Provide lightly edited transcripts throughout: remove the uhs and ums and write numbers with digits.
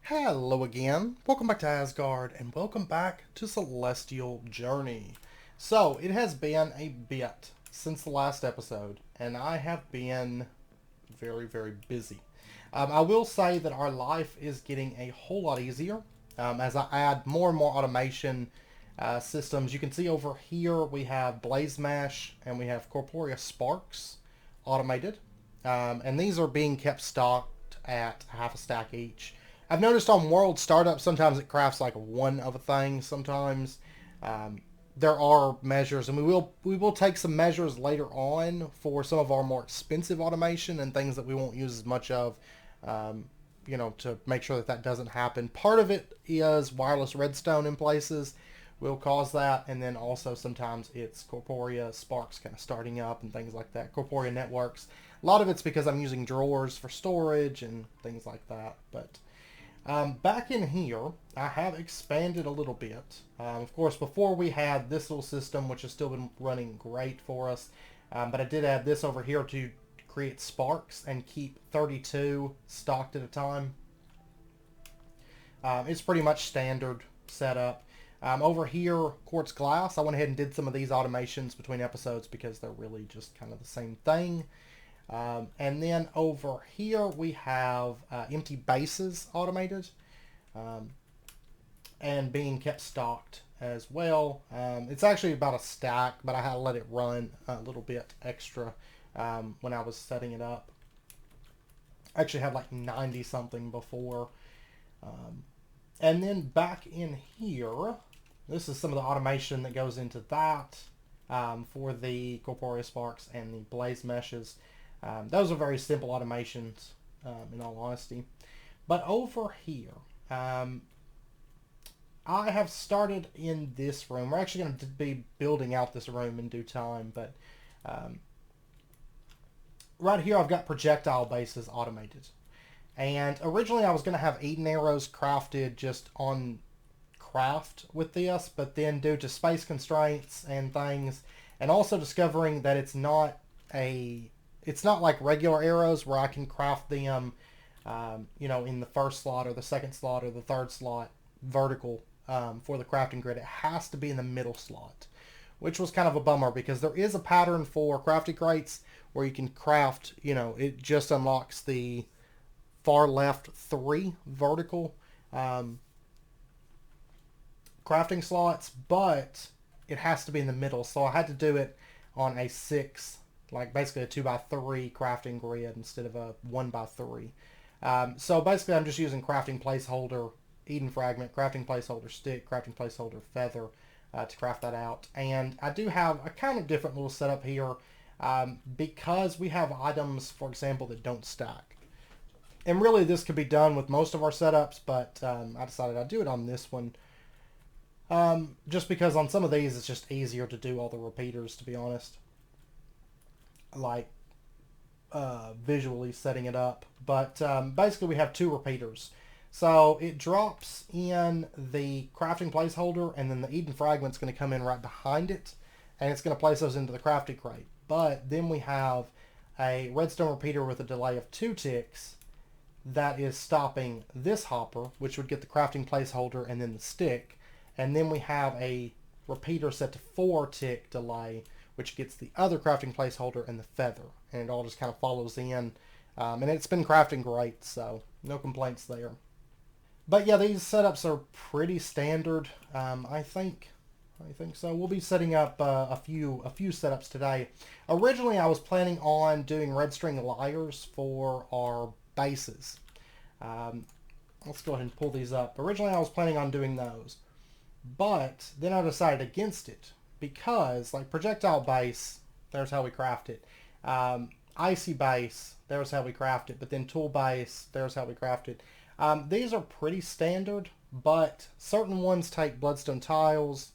Hello again. Welcome back to Asgard and welcome back to Celestial Journey. So, it has been a bit since the last episode and I have been very busy. I will say that our life is getting a whole lot easier as I add more and more automation systems. You can see over here we have Blaze Mesh and we have Corporeal Sparks automated. And these are being kept stocked at half a stack each. I've noticed on World Startup sometimes it crafts like one of a thing. Sometimes there are measures, and we will take some measures later on for some of our more expensive automation and things that we won't use as much of. To make sure that doesn't happen. Part of it is wireless redstone in places will cause that, and then also sometimes it's Corporea Sparks kind of starting up and things like that. Corporea networks. A lot of it's because I'm using drawers for storage and things like that, but. Back in here, I have expanded a little bit. Of course, before we had this little system, which has still been running great for us, but I did add this over here to create sparks and keep 32 stocked at a time. It's pretty much standard setup. Over here, quartz glass, I went ahead and did some of these automations between episodes because they're really just kind of the same thing. And then over here we have empty bases automated and being kept stocked as well. It's actually about a stack, but I had to let it run a little bit extra when I was setting it up. I actually had like 90 something before. And then back in here, this is some of the automation that goes into that for the Corporeal Sparks and the Blaze Meshes. Those are very simple automations, in all honesty. But over here, I have started in this room. We're actually going to be building out this room in due time, but right here I've got projectile bases automated. And originally I was going to have Eden arrows crafted just on craft with this, but then due to space constraints and things, and also discovering that it's not like regular arrows where I can craft them, in the first slot or the second slot or the third slot vertical for the crafting grid. It has to be in the middle slot, which was kind of a bummer because there is a pattern for crafting crates where you can craft, it just unlocks the far left 3 vertical crafting slots, but it has to be in the middle. So I had to do it on a 6, like basically a 2x3 crafting grid instead of a 1x3. So basically I'm just using crafting placeholder, Eden fragment, crafting placeholder stick, crafting placeholder feather to craft that out. And I do have a kind of different little setup here because we have items, for example, that don't stack. And really this could be done with most of our setups, but I decided I'd do it on this one. Just because on some of these it's just easier to do all the repeaters, to be honest. Like visually setting it up. But basically we have 2 repeaters. So it drops in the crafting placeholder, and then the Eden fragment's going to come in right behind it, and it's going to place those into the crafting crate. But then we have a redstone repeater with a delay of 2 ticks that is stopping this hopper, which would get the crafting placeholder and then the stick. And then we have a repeater set to 4 tick delay, which gets the other crafting placeholder and the feather. And it all just kind of follows in. And it's been crafting great, so no complaints there. But yeah, these setups are pretty standard. I think so. We'll be setting up a few setups today. Originally, I was planning on doing red string lyres for our bases. Let's go ahead and pull these up. Originally, I was planning on doing those. But then I decided against it because, like, projectile base, there's how we craft it. Icy base, there's how we craft it. But then tool base, there's how we craft it. These are pretty standard, but certain ones take bloodstone tiles,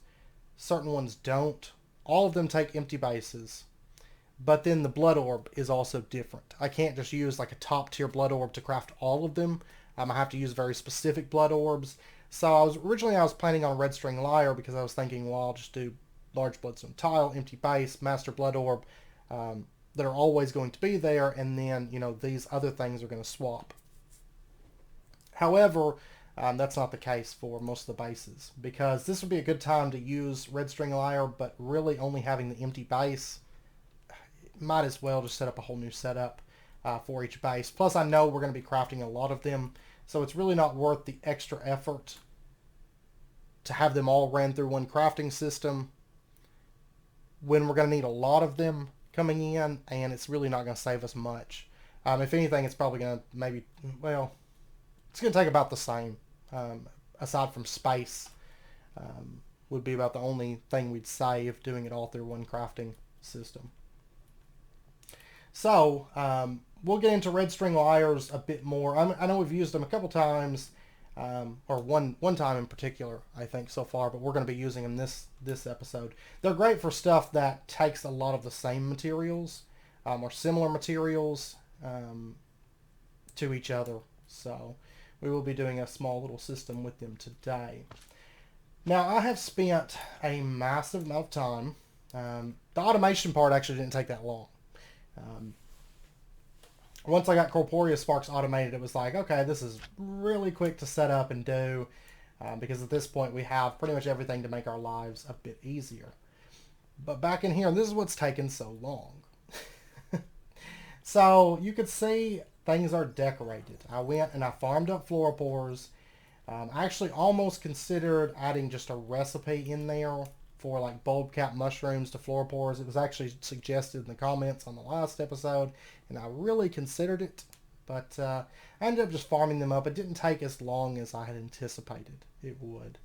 certain ones don't. All of them take empty bases. But then the blood orb is also different. I can't just use like a top tier blood orb to craft all of them. I have to use very specific blood orbs. So I was planning on red string lyre because I was thinking, well, I'll just do large bloodstone tile, empty base, master blood orb that are always going to be there, and then these other things are going to swap. However, That's not the case for most of the bases, because this would be a good time to use red string lyre, but really only having the empty base, might as well just set up a whole new setup for each base. Plus I know we're going to be crafting a lot of them, so it's really not worth the extra effort to have them all ran through one crafting system when we're going to need a lot of them coming in, and it's really not going to save us much. If anything, it's probably going to maybe, well, it's going to take about the same, aside from space. Would be about the only thing we'd save doing it all through one crafting system. So we'll get into red string lyres a bit more. I know we've used them a couple times, or one time in particular, I think, so far, but we're going to be using them this episode. They're great for stuff that takes a lot of the same materials, or similar materials to each other. So we will be doing a small little system with them today. Now, I have spent a massive amount of time. The automation part actually didn't take that long. Once I got Corporeal Sparks automated, it was like, okay, this is really quick to set up and do, because at this point we have pretty much everything to make our lives a bit easier. But back in here, this is what's taken so long. So you could see things are decorated. I went and I farmed up Floropores. I actually almost considered adding just a recipe in there for like bulb cap mushrooms to Floropores. It was actually suggested in the comments on the last episode, and I really considered it, but I ended up just farming them up. It didn't take as long as I had anticipated it would.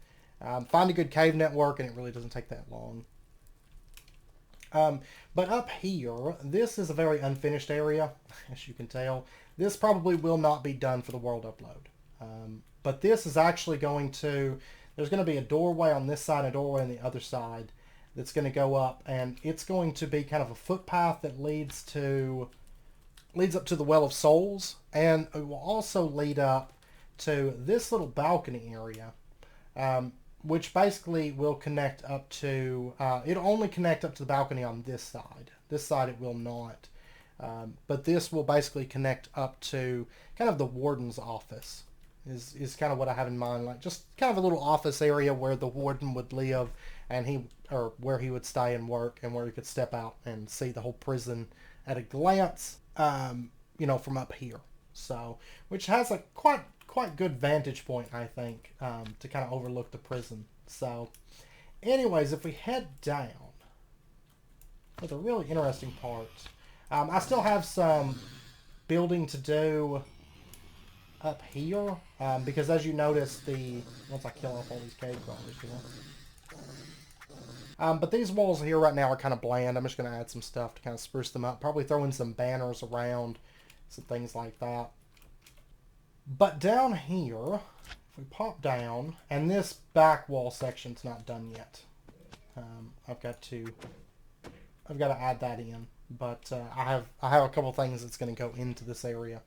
Find a good cave network, and it really doesn't take that long. But up here, this is a very unfinished area, as you can tell. This probably will not be done for the world upload. But this is actually going to, there's going to be a doorway on this side and a doorway on the other side that's going to go up, and it's going to be kind of a footpath that leads up to the Well of Souls, and it will also lead up to this little balcony area, which basically will connect up to, it'll only connect up to the balcony on this side. This side it will not. But this will basically connect up to kind of the warden's office is kind of what I have in mind. Like just kind of a little office area where the warden would live, and where he would stay and work, and where he could step out and see the whole prison at a glance, from up here. So, which has a quite good vantage point, I think, to kind of overlook the prison. So, anyways, if we head down, with a really interesting part, I still have some building to do up here, because as you notice, once I kill off all these cave crawlers, but these walls here right now are kind of bland. I'm just going to add some stuff to kind of spruce them up. Probably throw in some banners around, some things like that. But down here, if we pop down, and this back wall section's not done yet. I've got to add that in, but I have a couple things that's going to go into this area.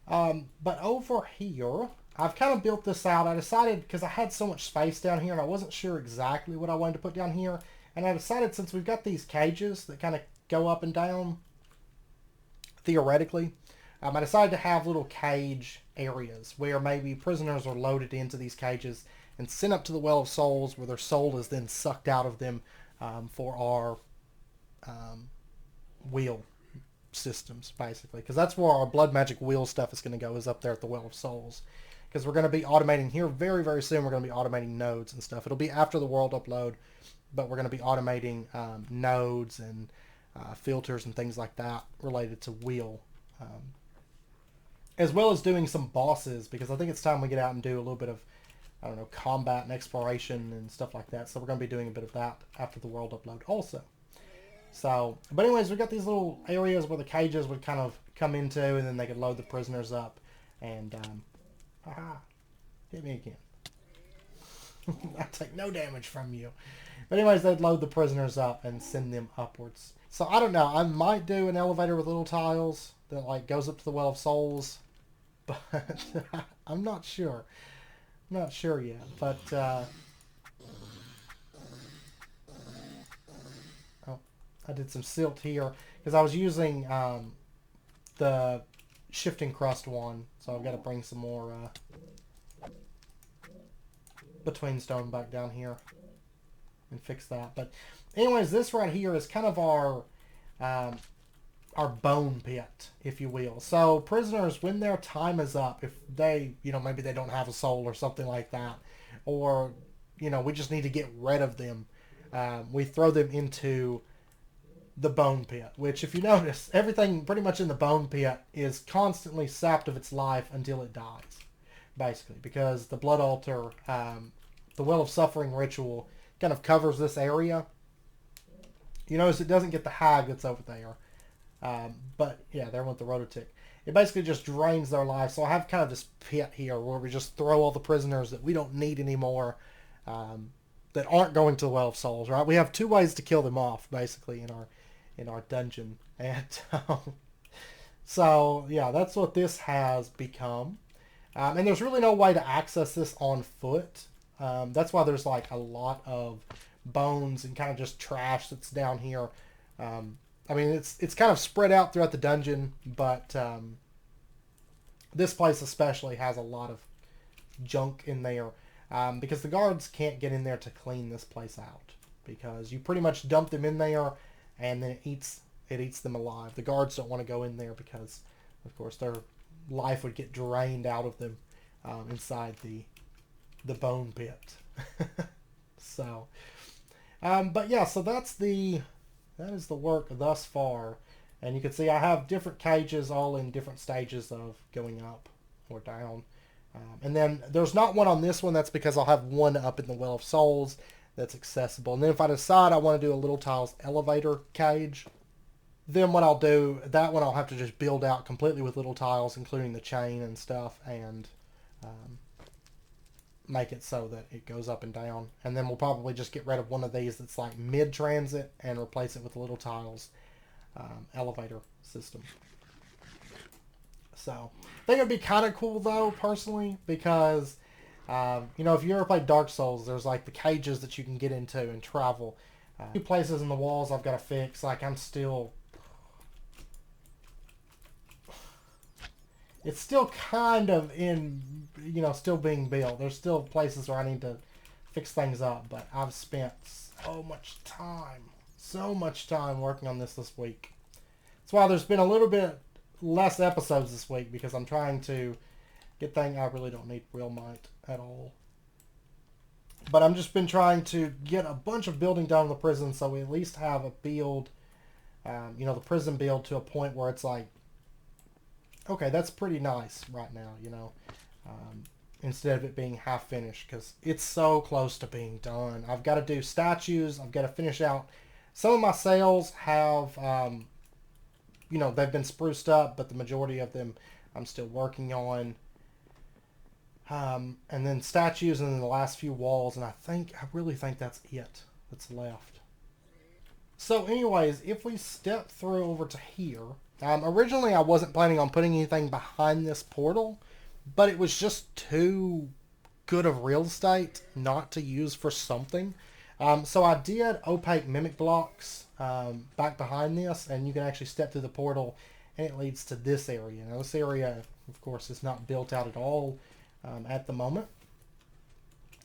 But over here, I've kind of built this out. I decided, because I had so much space down here and I wasn't sure exactly what I wanted to put down here, and I decided, since we've got these cages that kind of go up and down, theoretically, I decided to have little cage areas where maybe prisoners are loaded into these cages and sent up to the Well of Souls, where their soul is then sucked out of them for our wheel systems, basically. Because that's where our blood magic wheel stuff is going to go, is up there at the Well of Souls. Because we're going to be automating here very, very soon. We're going to be automating nodes and stuff. It'll be after the world upload, but we're going to be automating nodes and filters and things like that related to wheel. As well as doing some bosses, because I think it's time we get out and do a little bit of, I don't know, combat and exploration and stuff like that. So we're going to be doing a bit of that after the world upload also. So, but anyways, we've got these little areas where the cages would kind of come into, and then they could load the prisoners up. And, hit me again. I take no damage from you. But anyways, they'd load the prisoners up and send them upwards. So I don't know. I might do an elevator with little tiles that like goes up to the Well of Souls, but I'm not sure. I'm not sure yet. But I did some silt here because I was using the shifting crust one, so I've got to bring some more between stone back down here and fix that. But anyways, this right here is kind of our bone pit, if you will. So prisoners, when their time is up, if they, maybe they don't have a soul or something like that, or, we just need to get rid of them, we throw them into the bone pit, which, if you notice, everything pretty much in the bone pit is constantly sapped of its life until it dies, basically, because the blood altar, the Well of Suffering ritual kind of covers this area. You notice it doesn't get the hag that's over there. But yeah, there went the rototick. It basically just drains their life. So I have kind of this pit here where we just throw all the prisoners that we don't need anymore, that aren't going to the Well of Souls. Right? We have two ways to kill them off, basically, in our dungeon. And so yeah, that's what this has become. And there's really no way to access this on foot. That's why there's like a lot of bones and kind of just trash that's down here. I mean, it's kind of spread out throughout the dungeon, but this place especially has a lot of junk in there, because the guards can't get in there to clean this place out, because you pretty much dump them in there and then it eats them alive. The guards don't want to go in there because, of course, their life would get drained out of them inside the bone pit. So, but yeah, so that is the work thus far. And you can see I have different cages all in different stages of going up or down. And then there's not one on this one. That's because I'll have one up in the Well of Souls that's accessible. And then if I decide I want to do a Little Tiles elevator cage, then what I'll do, that one I'll have to just build out completely with Little Tiles, including the chain and stuff, and make it so that it goes up and down. And then we'll probably just get rid of one of these that's like mid-transit and replace it with the Little Tiles elevator system. So I think it would be kind of cool though, personally, because if you ever played Dark Souls, there's like the cages that you can get into and travel. Two places in the walls I've got to fix. Like it's still kind of in, still being built. There's still places where I need to fix things up, but I've spent so much time working on this week. That's why there's been a little bit less episodes this week, because I'm trying to get things. I really don't need real might at all. But I've just been trying to get a bunch of building done in the prison, so we at least have a build, the prison build to a point where it's like, okay, that's pretty nice right now, instead of it being half finished, because it's so close to being done. I've got to do statues. I've got to finish out. Some of my sails have, they've been spruced up, but the majority of them I'm still working on. And then statues, and then the last few walls, and I really think that's it that's left. So anyways, if we step through over to here, originally I wasn't planning on putting anything behind this portal, but it was just too good of real estate not to use for something. So I did opaque mimic blocks back behind this, and you can actually step through the portal, and it leads to this area. Now this area, of course, is not built out at all at the moment.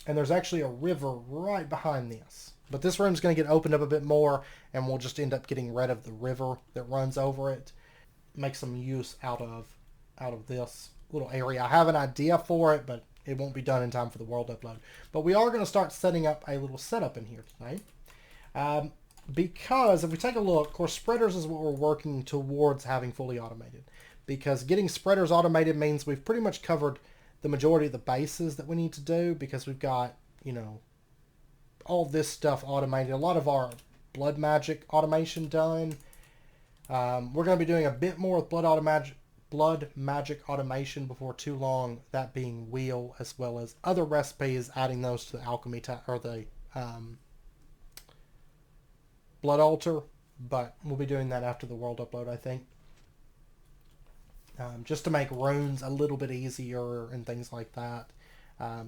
And there's actually a river right behind this. But this room's going to get opened up a bit more, and we'll just end up getting rid of the river that runs over it. Make some use out of this little area. I have an idea for it, but it won't be done in time for the world upload. But we are going to start setting up a little setup in here tonight. Because if we take a look, of course, spreaders is what we're working towards having fully automated. Because getting spreaders automated means we've pretty much covered the majority of the bases that we need to do, because we've got, all this stuff automated. A lot of our blood magic automation done. We're going to be doing a bit more with blood magic automation before too long, that being wheel, as well as other recipes, adding those to the alchemy or the blood altar. But we'll be doing that after the world upload, I think. Just to make runes a little bit easier and things like that.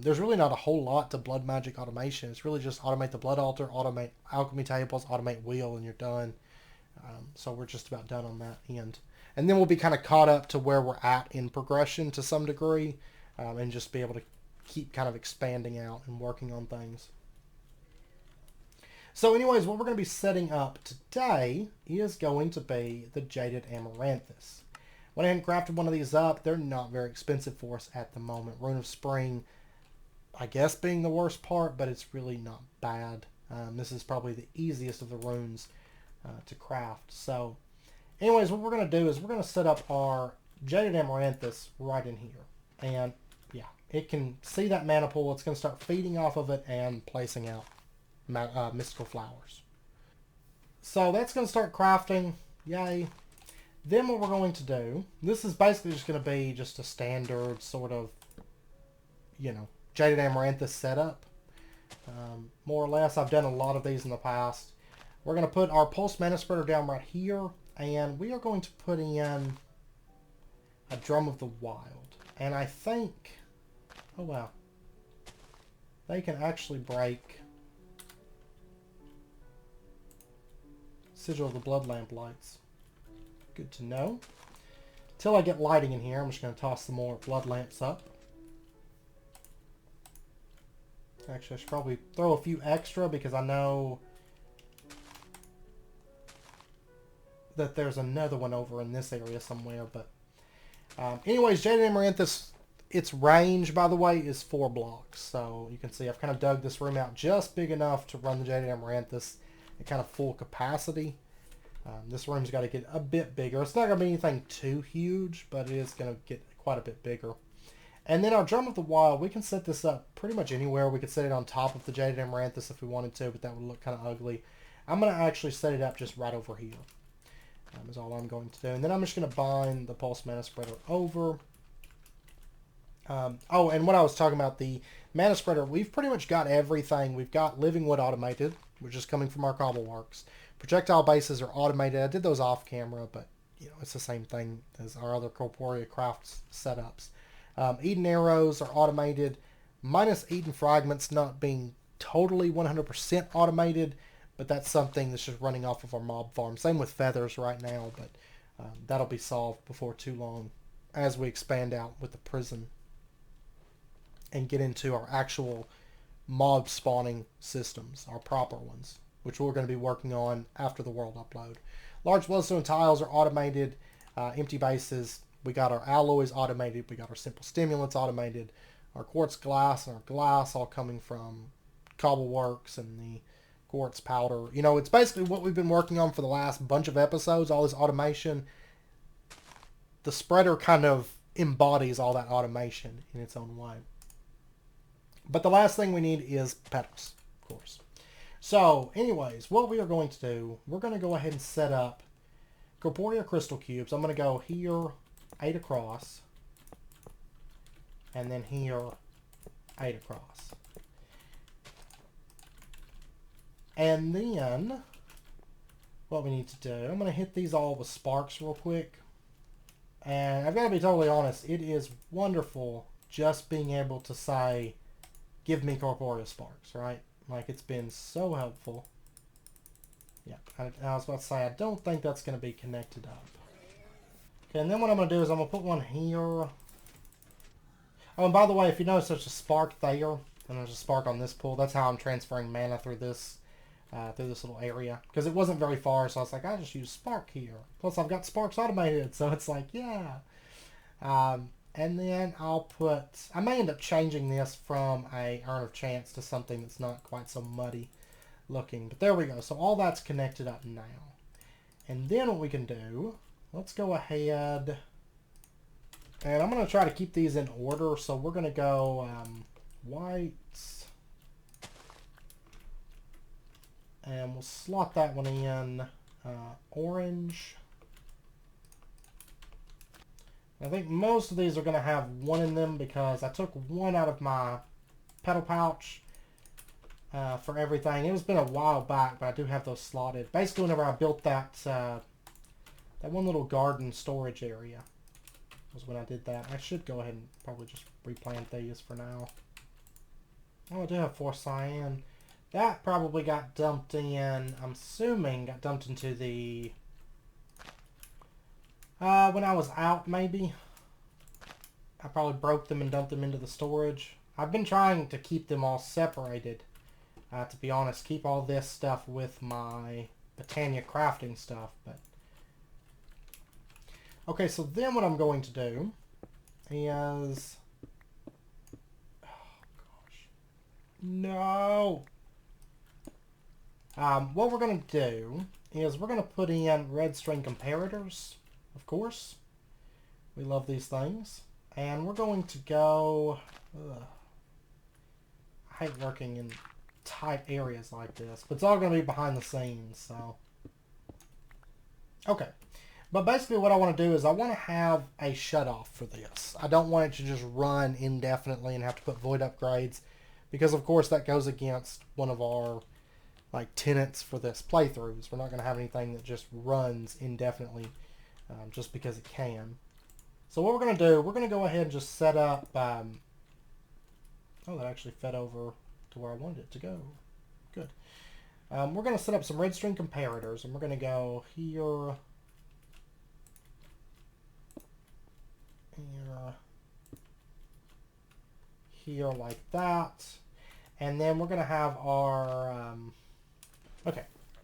There's really not a whole lot to blood magic automation. It's really just automate the blood altar, automate alchemy tables, automate wheel, and you're done. So we're just about done on that end. And then we'll be kind of caught up to where we're at in progression to some degree, and just be able to keep kind of expanding out and working on things. So anyways, what we're going to be setting up today is going to be the Jaded Amaranthus. Went ahead and crafted one of these up. They're not very expensive for us at the moment. Rune of Spring, I guess, being the worst part, but it's really not bad. This is probably the easiest of the runes to craft. So anyways, what we're going to do is we're going to set up our Jaded Amaranthus right in here. And yeah, it can see that mana pool. It's going to start feeding off of it and placing out mystical flowers. So that's going to start crafting. Yay. Then what we're going to do, this is basically just going to be just a standard sort of, you know, Jaded Amaranthus setup. More or less, I've done a lot of these in the past. We're going to put our pulse mana spreader down right here, and we are going to put in a Drum of the Wild. And I think, oh wow, they can actually break Sigil of the Blood Lamp lights. Good to know. Till I get lighting in here, I'm just going to toss some more blood lamps up. Actually, I should probably throw a few extra because I know that there's another one over in this area somewhere. But anyways, Jaded Amaranthus, its range, by the way, is 4 blocks. So you can see I've kind of dug this room out just big enough to run the Jaded Amaranthus at kind of full capacity. This room's got to get a bit bigger. It's not going to be anything too huge, but it is going to get quite a bit bigger. And then our Drum of the Wild, we can set this up pretty much anywhere. We could set it on top of the Jaded Amaranthus if we wanted to, but that would look kind of ugly. I'm going to actually set it up just right over here. Is all I'm going to do. And then I'm just going to bind the Pulse Mana Spreader over. Oh, and what I was talking about, the Mana Spreader, we've pretty much got everything. We've got Living Wood automated, which is coming from our Cobbleworks. Projectile bases are automated. I did those off camera, but you know it's the same thing as our other Corporea Crafts setups. Eden arrows are automated, minus Eden fragments not being totally 100% automated, but that's something that's just running off of our mob farm. Same with feathers right now, but that'll be solved before too long as we expand out with the prison and get into our actual mob spawning systems, our proper ones, which we're going to be working on after the world upload. Large bloodstone tiles are automated. Empty bases, we got our alloys automated. We got our simple stimulants automated. Our quartz glass and our glass all coming from Cobbleworks and the quartz powder. You know, it's basically what we've been working on for the last bunch of episodes, all this automation. The spreader kind of embodies all that automation in its own way. But the last thing we need is petals, of course. So, anyways, what we are going to do, we're going to go ahead and set up Corporea Crystal Cubes. I'm going to go here, 8 across, and then here, 8 across. And then, what we need to do, I'm going to hit these all with sparks real quick. And I've got to be totally honest, it is wonderful just being able to say, give me Corporea sparks, right? Like, it's been so helpful. Yeah, I was about to say, I don't think that's going to be connected up. Okay, and then what I'm going to do is I'm going to put one here. Oh, and by the way, if you notice there's a spark there, and there's a spark on this pool, that's how I'm transferring mana through this little area. Because it wasn't very far, so I was like, I'll just use spark here. Plus, I've got sparks automated, so it's like, yeah. And then I'll put, I may end up changing this from a Urn of Chance to something that's not quite so muddy looking. But there we go. So all that's connected up now. And then what we can do, let's go ahead, and I'm going to try to keep these in order. So we're going to go whites, and we'll slot that one in orange. I think most of these are going to have one in them because I took one out of my petal pouch for everything. It was been a while back, but I do have those slotted. Basically, whenever I built that that one little garden storage area was when I did that. I should go ahead and probably just replant these for now. Oh, I do have 4 cyan. That probably got dumped in, I'm assuming, got dumped into the... when I was out, maybe. I probably broke them and dumped them into the storage. I've been trying to keep them all separated, to be honest. Keep all this stuff with my Botania crafting stuff, but... Okay, so then what I'm going to do is... Oh, gosh. No! What we're going to do is we're going to put in red string comparators, of course. We love these things. And we're going to go... I hate working in tight areas like this, but it's all going to be behind the scenes, so... Okay. But basically what I want to do is I want to have a shutoff for this. I don't want it to just run indefinitely and have to put void upgrades, because of course that goes against one of our tenets for this playthroughs. We're not going to have anything that just runs indefinitely just because it can. So what we're going to do, we're going to go ahead and just set up... oh, that actually fed over to where I wanted it to go. Good. We're going to set up some red string comparators, and we're going to go here, here like that. And then we're going to have our... okay.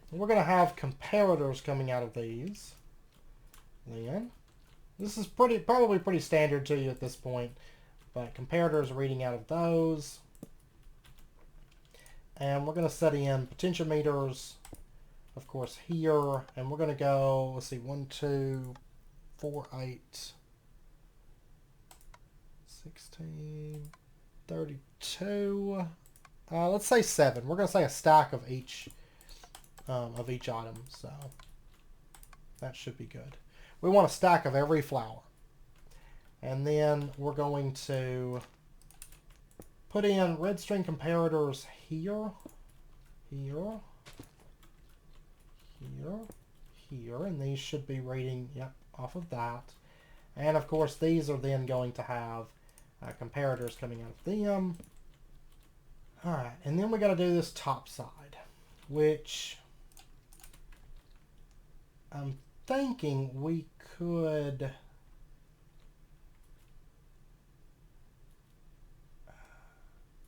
We're going to have comparators coming out of these. Then... This is probably pretty standard to you at this point, but comparators are reading out of those. And we're going to set in potentiometers, of course, here. And we're going to go, let's see, 1, 2, 4, 8, 16, 32. Let's say 7. We're going to say a stack of each item, so that should be good. We want a stack of every flower. And then we're going to put in red string comparators here, here, here, here, and these should be reading, yep, off of that. And of course these are then going to have comparators coming out of them. Alright, and then we got to do this top side, which I'm thinking we could...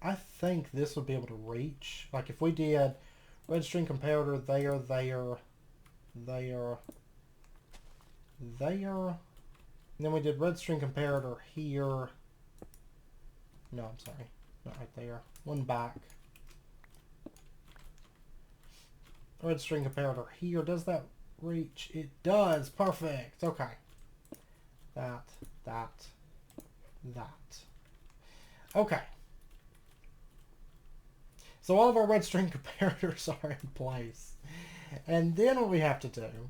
I think this would be able to reach. Like if we did red string comparator there, there, there, there, and then we did red string comparator here. No, I'm sorry, not right there. One back. Red string comparator here. Does that reach? It does. Perfect. Okay. That. Okay. So all of our red string comparators are in place. And then what we have to do...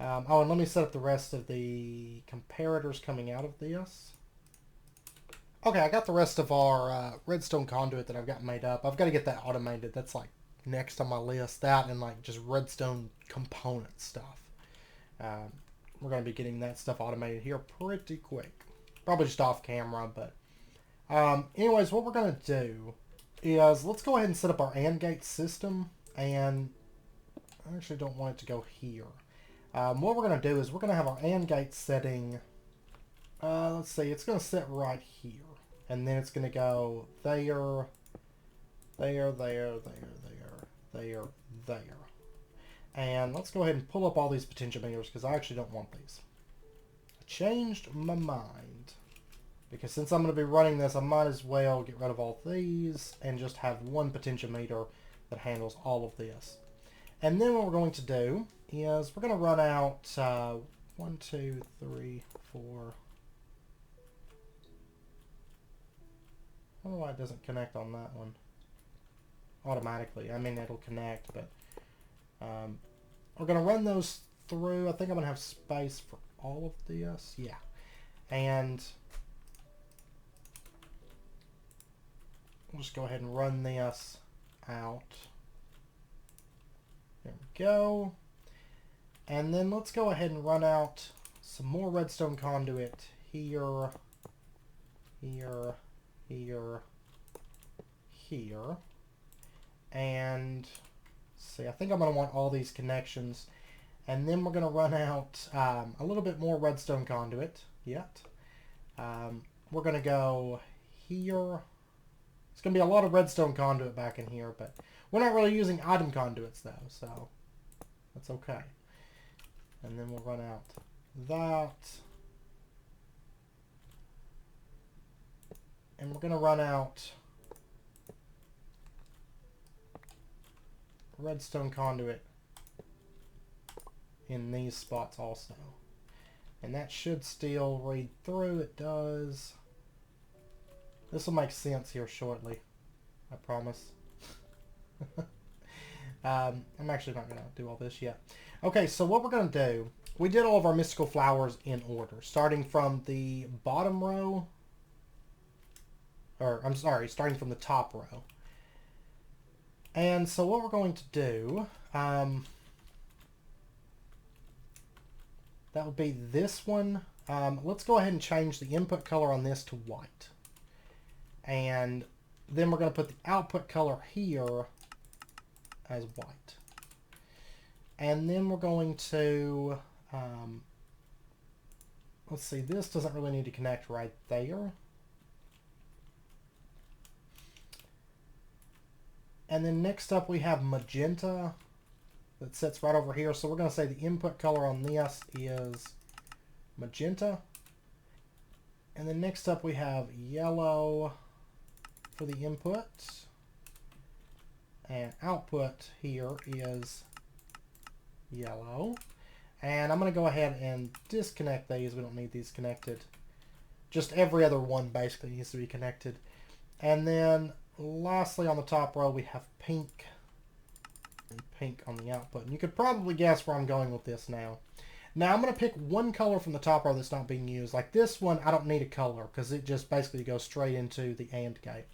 oh, and let me set up the rest of the comparators coming out of this. Okay, I got the rest of our redstone conduit that I've got made up. I've got to get that automated. That's like next on my list. That and like just redstone component stuff. We're going to be getting that stuff automated here pretty quick. Probably just off camera, but... anyways, what we're going to do is let's go ahead and set up our AND gate system, and I actually don't want it to go here. What we're going to do is we're going to have our AND gate setting, let's see, it's going to sit right here, and then it's going to go there, there, there, there, there, there. And let's go ahead and pull up all these potentiometers because I actually don't want these. I changed my mind. Because since I'm going to be running this, I might as well get rid of all these and just have one potentiometer that handles all of this. And then what we're going to do is we're going to run out 1, 2, 3, 4. I don't know why it doesn't connect on that one automatically. I mean, it'll connect, but we're going to run those through. I think I'm going to have space for all of this. Yeah. And... we'll just go ahead and run this out. There we go. And then let's go ahead and run out some more redstone conduit here, here, here, here. And see, I think I'm going to want all these connections. And then we're going to run out a little bit more redstone conduit yet. We're going to go here, It's going to be a lot of redstone conduit back in here, but we're not really using item conduits though, so that's okay. And then we'll run out that. And we're going to run out redstone conduit in these spots also. And that should still read through. It does. This will make sense here shortly. I promise. I'm actually not going to do all this yet. Okay, so what we're going to do, we did all of our mystical flowers in order, starting from the bottom row, or I'm sorry, starting from the top row. And so what we're going to do, that would be this one. Let's go ahead and change the input color on this to white. And then we're going to put the output color here as white. And then we're going to, let's see, this doesn't really need to connect right there. And then next up we have magenta that sits right over here. So we're going to say the input color on this is magenta. And then next up we have yellow for the input. And output here is yellow. And I'm going to go ahead and disconnect these. We don't need these connected. Just every other one basically needs to be connected. And then lastly on the top row we have pink. And pink on the output. And you could probably guess where I'm going with this now. Now I'm going to pick one color from the top row that's not being used. Like this one, I don't need a color because it just basically goes straight into the AND gate.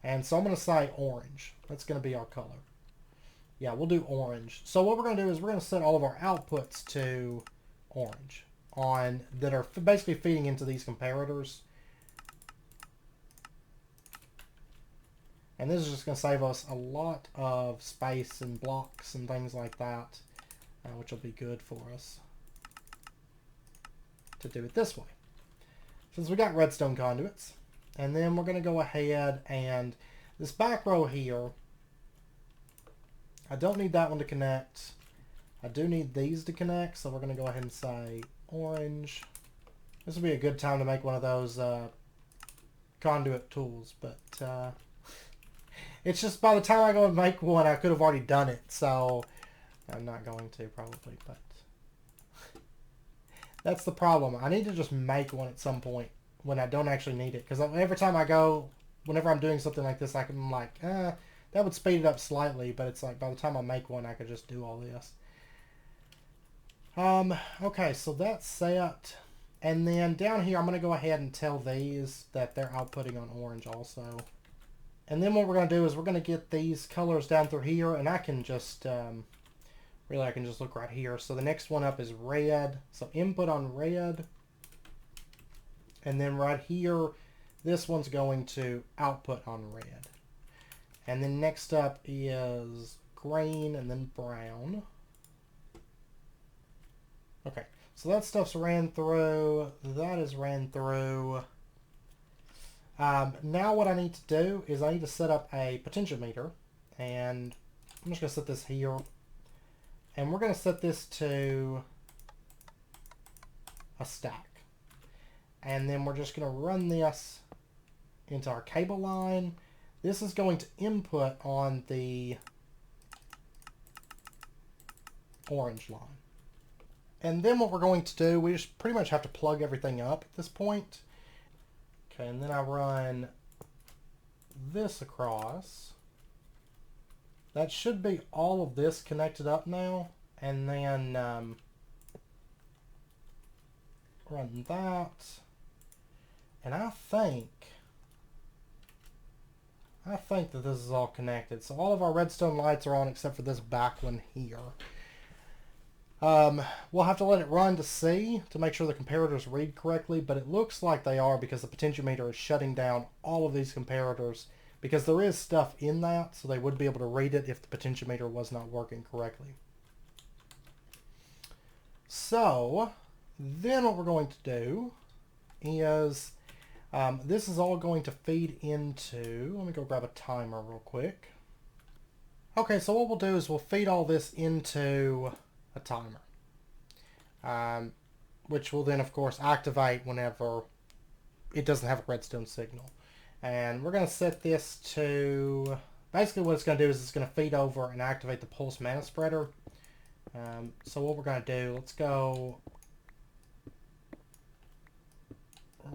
And so I'm going to say orange. That's going to be our color. Yeah, we'll do orange. So what we're going to do is we're going to set all of our outputs to orange on that are basically feeding into these comparators. And this is just going to save us a lot of space and blocks and things like that, which will be good for us to do it this way. Since we got redstone conduits. And then we're going to go ahead and this back row here, I don't need that one to connect. I do need these to connect, so we're going to go ahead and say orange. This will be a good time to make one of those conduit tools, but it's just by the time I go and make one, I could have already done it, so I'm not going to probably, but that's the problem. I need to just make one at some point when I don't actually need it, because every time I go, whenever I'm doing something like this, I'm like, that would speed it up slightly, but it's like by the time I make one, I could just do all this. Okay, so that's set. And then down here, I'm going to go ahead and tell these that they're outputting on orange also. And then what we're going to do is we're going to get these colors down through here, and I can just, really I can just look right here. So the next one up is red. So input on red. And then right here, this one's going to output on red. And then next up is green and then brown. Okay, so that stuff's ran through. That is ran through. Now what I need to do is I need to set up a potentiometer. And I'm just going to set this here. And we're going to set this to a stack. And then we're just going to run this into our cable line. This is going to input on the orange line. And then what we're going to do, we just pretty much have to plug everything up at this point. Okay, and then I run this across. That should be all of this connected up now. And then run that. And I think that this is all connected. So all of our redstone lights are on except for this back one here. We'll have to let it run to see, to make sure the comparators read correctly, but it looks like they are because the potentiometer is shutting down all of these comparators because there is stuff in that, so they would be able to read it if the potentiometer was not working correctly. So then what we're going to do is This is all going to feed into, let me go grab a timer real quick. Okay, so what we'll do is we'll feed all this into a timer, which will then, of course, activate whenever it doesn't have a redstone signal. And we're going to set this to, basically what it's going to do is it's going to feed over and activate the pulse mana spreader. So what we're going to do, let's go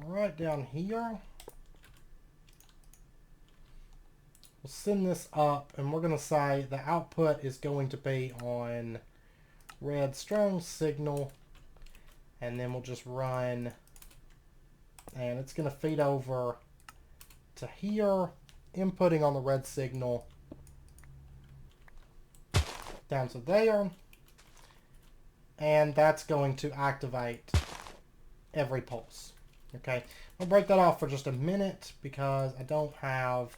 right down here. We'll send this up, and we're going to say the output is going to be on red strong signal, and then we'll just run, and it's going to feed over to here, inputting on the red signal down to there, and that's going to activate every pulse. Okay, I'll break that off for just a minute because I don't have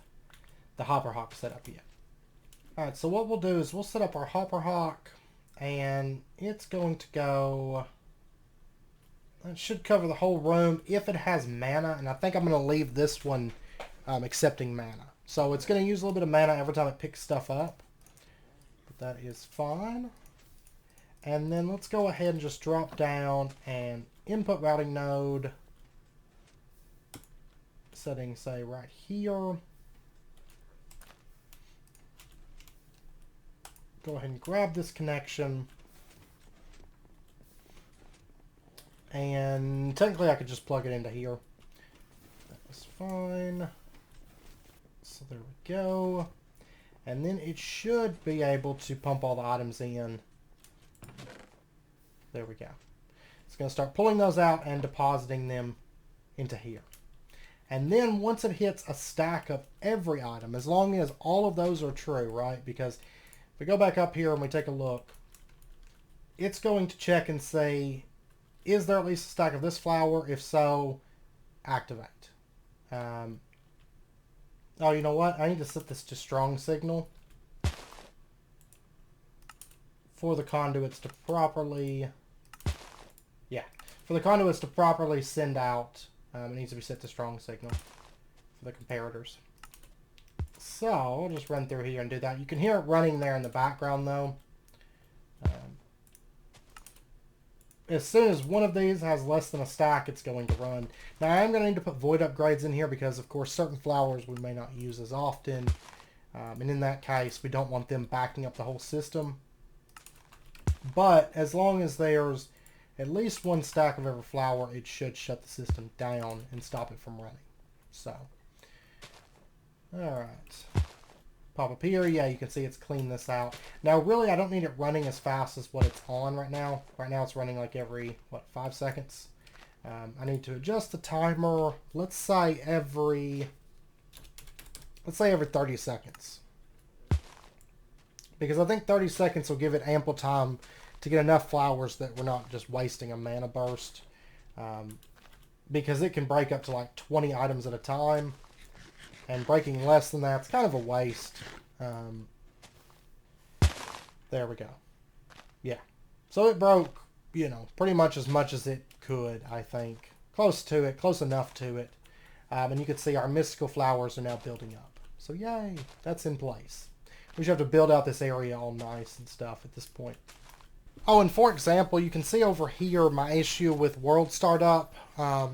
the hopper hawk set up yet. Alright, so what we'll do is we'll set up our hopper hawk, and it's going to go, it should cover the whole room if it has mana, and I think I'm going to leave this one accepting mana. So it's going to use a little bit of mana every time it picks stuff up, but that is fine. And then let's go ahead and just drop down and input routing node setting, say right here. Go ahead and grab this connection, and technically I could just plug it into here. That was fine. So there we go, and then it should be able to pump all the items in. There we go. It's going to start pulling those out and depositing them into here. And then once it hits a stack of every item, as long as all of those are true, right? Because if we go back up here and we take a look, it's going to check and say, is there at least a stack of this flower? If so, activate. Oh, you know what? I need to set this to strong signal for the conduits to properly, for the conduits to properly send out. It needs to be set to strong signal for the comparators. So I'll just run through here and do that. You can hear it running there in the background though. As soon as one of these has less than a stack, it's going to run. Now I am going to need to put void upgrades in here because of course certain flowers we may not use as often. And in that case, we don't want them backing up the whole system. But as long as there's at least one stack of every flower, it should shut the system down and stop it from running. So, alright. Pop up here. Yeah, you can see it's cleaned this out. Now, really, I don't need it running as fast as what it's on right now. Right now, it's running like every, 5 seconds? I need to adjust the timer. Let's say every 30 seconds. Because I think 30 seconds will give it ample time to get enough flowers that we're not just wasting a mana burst. Because it can break up to like 20 items at a time. And breaking less than that's kind of a waste. There we go. Yeah. So it broke, pretty much as it could, I think. Close to it, close enough to it. And you can see our mystical flowers are now building up. So yay, that's in place. We just have to build out this area all nice and stuff at this point. Oh, and for example, you can see over here my issue with world startup.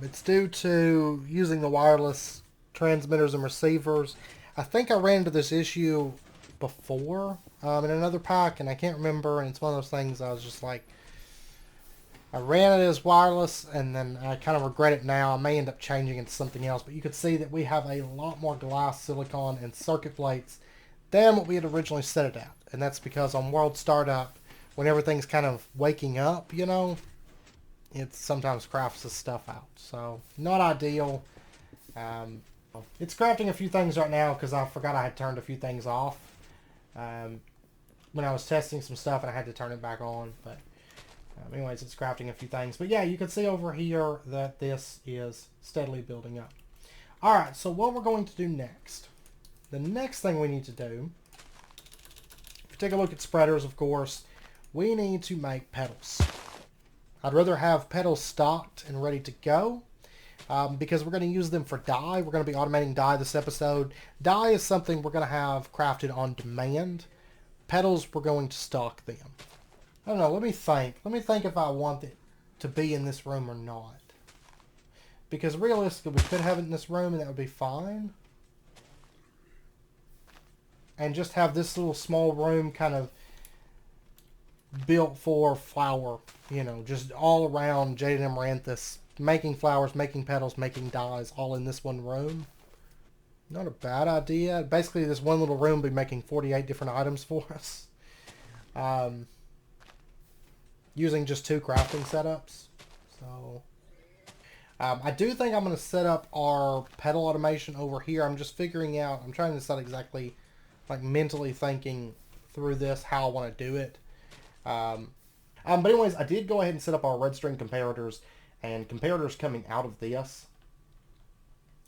It's due to using the wireless transmitters and receivers. I think I ran into this issue before in another pack, and I can't remember, and it's one of those things I was just like, I ran it as wireless, and then I kind of regret it now. I may end up changing it to something else, but you could see that we have a lot more glass, silicon, and circuit plates than what we had originally set it at. And that's because on world startup, when everything's kind of waking up, it sometimes crafts this stuff out. So, not ideal. It's crafting a few things right now because I forgot I had turned a few things off when I was testing some stuff, and I had to turn it back on. But anyways, it's crafting a few things. But yeah, you can see over here that this is steadily building up. Alright, so what we're going to do next. The next thing we need to do, if you take a look at spreaders, of course, we need to make petals. I'd rather have petals stocked and ready to go, because we're going to use them for dye. We're going to be automating dye this episode. Dye is something we're going to have crafted on demand. Petals, we're going to stock them. I don't know. Let me think. Let me think if I want it to be in this room or not. Because realistically, we could have it in this room and that would be fine. And just have this little small room kind of built for flower. You know, just all around Jaded Amaranthus. Making flowers, making petals, making dyes, all in this one room. Not a bad idea. Basically, this one little room will be making 48 different items for us. Using just 2 crafting setups. So, I do think I'm going to set up our petal automation over here. I'm just figuring out, I'm trying to decide exactly, like mentally thinking through this, how I want to do it. But anyways, I did go ahead and set up our red string comparators and comparators coming out of this.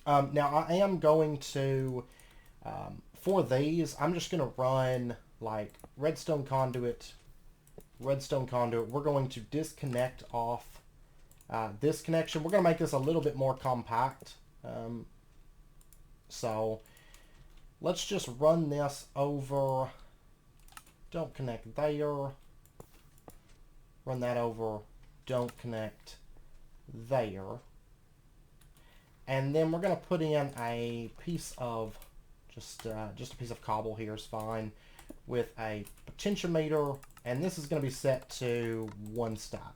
Now I am going to, for these, I'm just going to run like redstone conduit. We're going to disconnect off this connection. We're going to make this a little bit more compact. So let's just run this over. Don't connect there. Run that over. Don't connect there. And then we're going to put in a piece of, just a piece of cobble here is fine, with a potentiometer, and this is going to be set to 1 stack.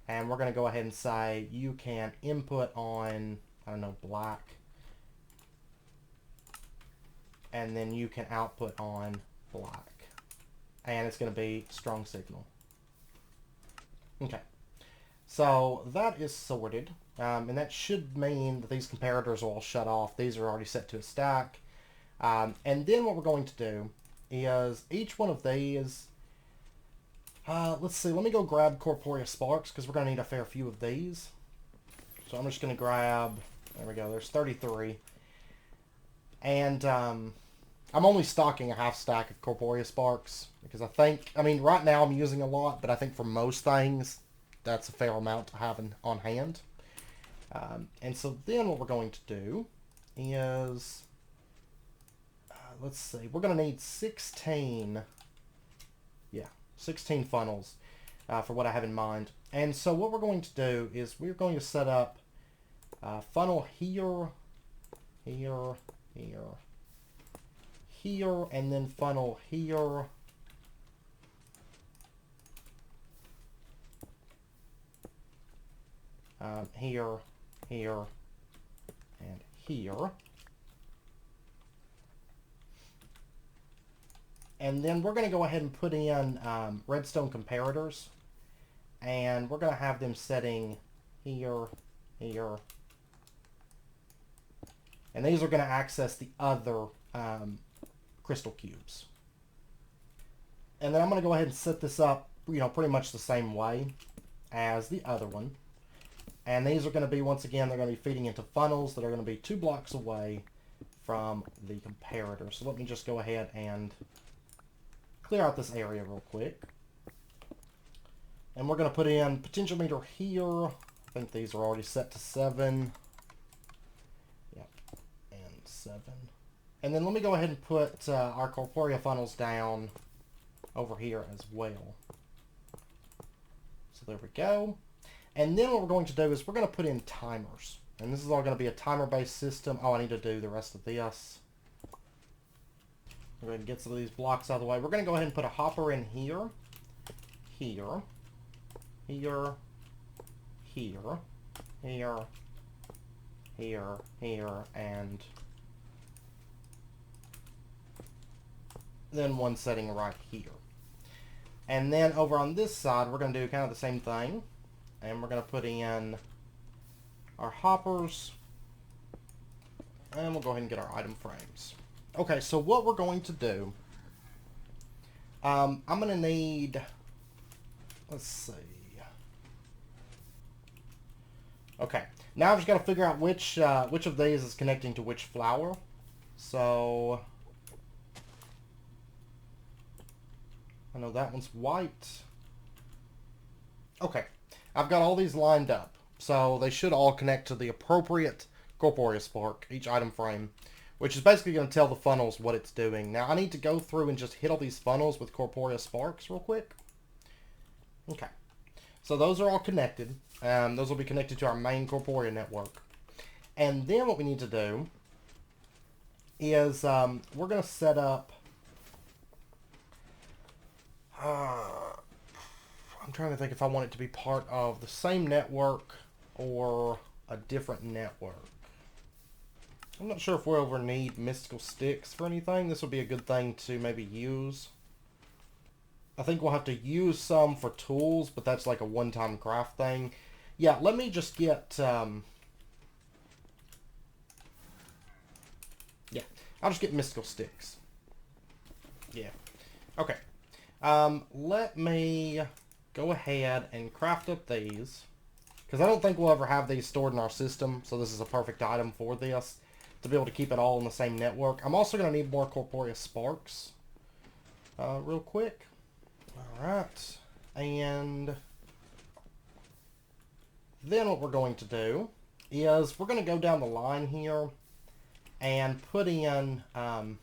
And we're going to go ahead and say you can input on, I don't know, black, and then you can output on black. And it's going to be strong signal. Okay. So that is sorted. And that should mean that these comparators will all shut off. These are already set to a stack. And then what we're going to do is each one of these, let's see, let me go grab Corporeal Sparks because we're going to need a fair few of these. So I'm just going to grab, there we go, there's 33. And I'm only stocking a half stack of Corporeal Sparks because I mean, right now I'm using a lot, but I think for most things, that's a fair amount to have on hand. And so then what we're going to do is, let's see, we're going to need 16 funnels for what I have in mind. And so what we're going to do is we're going to set up funnel here, here, and then funnel here, here, and here. And then we're going to go ahead and put in redstone comparators. And we're going to have them setting here, here. And these are going to access the other crystal cubes. And then I'm going to go ahead and set this up, you know, pretty much the same way as the other one. And these are going to be, once again, they're going to be feeding into funnels that are going to be 2 blocks away from the comparator. So let me just go ahead and clear out this area real quick. And we're going to put in potentiometer here. I think these are already set to 7. Yep, and 7. And then let me go ahead and put our corporeal funnels down over here as well. So there we go. And then what we're going to do is we're going to put in timers. And this is all going to be a timer-based system. Oh, I need to do the rest of this. We're going to get some of these blocks out of the way. We're going to go ahead and put a hopper in here, here, here, here, here, here, here, and then one setting right here. And then over on this side, we're going to do kind of the same thing. And we're going to put in our hoppers. And we'll go ahead and get our item frames. Okay, so what we're going to do, I'm going to need, let's see. Okay, now I've just got to figure out which of these is connecting to which flower. So, I know that one's white. Okay, I've got all these lined up. So they should all connect to the appropriate corporeal spark, each item frame, which is basically going to tell the funnels what it's doing. Now I need to go through and just hit all these funnels with corporeal sparks real quick. Okay. So those are all connected. Those will be connected to our main corporeal network. And then what we need to do is we're going to set up... I'm trying to think if I want it to be part of the same network or a different network. I'm not sure if we'll ever need mystical sticks for anything. This would be a good thing to maybe use. I think we'll have to use some for tools, but that's like a one-time craft thing. Yeah, let me just get... yeah, I'll just get mystical sticks. Yeah. Okay. Let me go ahead and craft up these. Because I don't think we'll ever have these stored in our system, so this is a perfect item for this. To be able to keep it all in the same network. I'm also going to need more corporeal sparks. Real quick. Alright. And then what we're going to do is we're going to go down the line here and put in... no,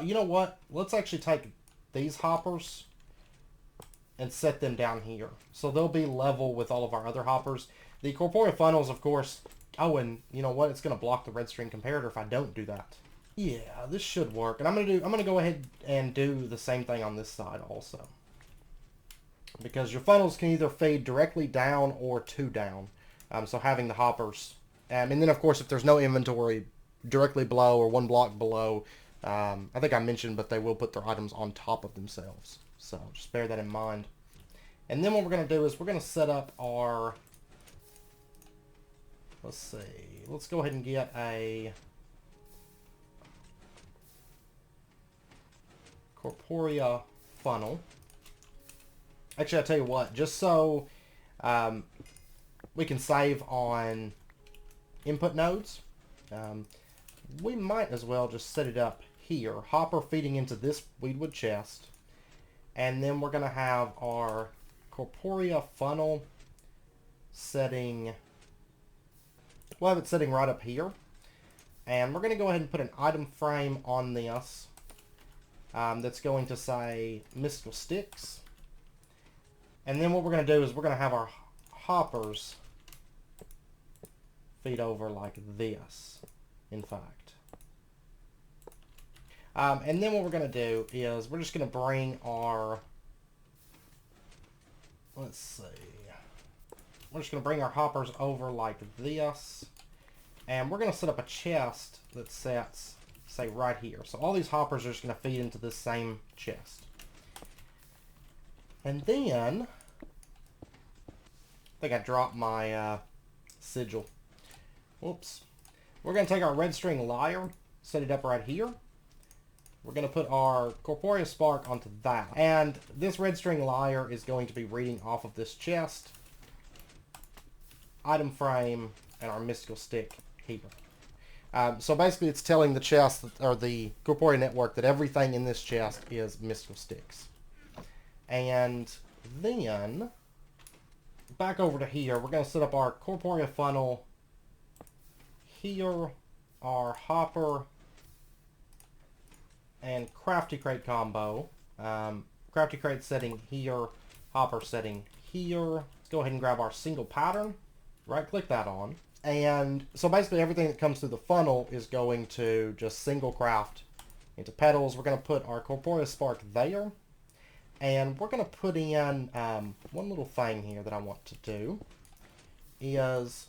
you know what? Let's actually take these hoppers and set them down here. So they'll be level with all of our other hoppers. The corporeal funnels, of course... Oh, and you know what? It's going to block the red string comparator if I don't do that. Yeah, this should work. And I'm going to go ahead and do the same thing on this side also. Because your funnels can either feed directly down or to down. So having the hoppers. And then, of course, if there's no inventory directly below or one block below, I think I mentioned, but they will put their items on top of themselves. So just bear that in mind. And then what we're going to do is we're going to set up our... Let's see. Let's go ahead and get a corporea funnel. Actually, I'll tell you what. Just so we can save on input nodes, we might as well just set it up here. Hopper feeding into this weedwood chest. And then we're going to have our corporea funnel setting... We'll have it sitting right up here. And we're going to go ahead and put an item frame on this that's going to say mystical sticks. And then what we're going to do is we're going to have our hoppers feed over like this, in fact. And then what we're going to do is we're just going to bring our... Let's see... We're just going to bring our hoppers over like this. And we're going to set up a chest that sets, say, right here. So all these hoppers are just going to feed into this same chest. And then... I think I dropped my sigil. Whoops. We're going to take our red string lyre, set it up right here. We're going to put our corporeal spark onto that. And this red string lyre is going to be reading off of this chest, item frame, and our mystical stick here. So basically it's telling the chest, or the corporeal network, that everything in this chest is mystical sticks. And then, back over to here, we're going to set up our corporeal funnel here, our hopper, and crafty crate combo. Crafty crate setting here, hopper setting here. Let's go ahead and grab our single pattern. Right click that on. And so basically everything that comes through the funnel is going to just single craft into petals. We're going to put our corporeal spark there. And we're going to put in one little thing here that I want to do is...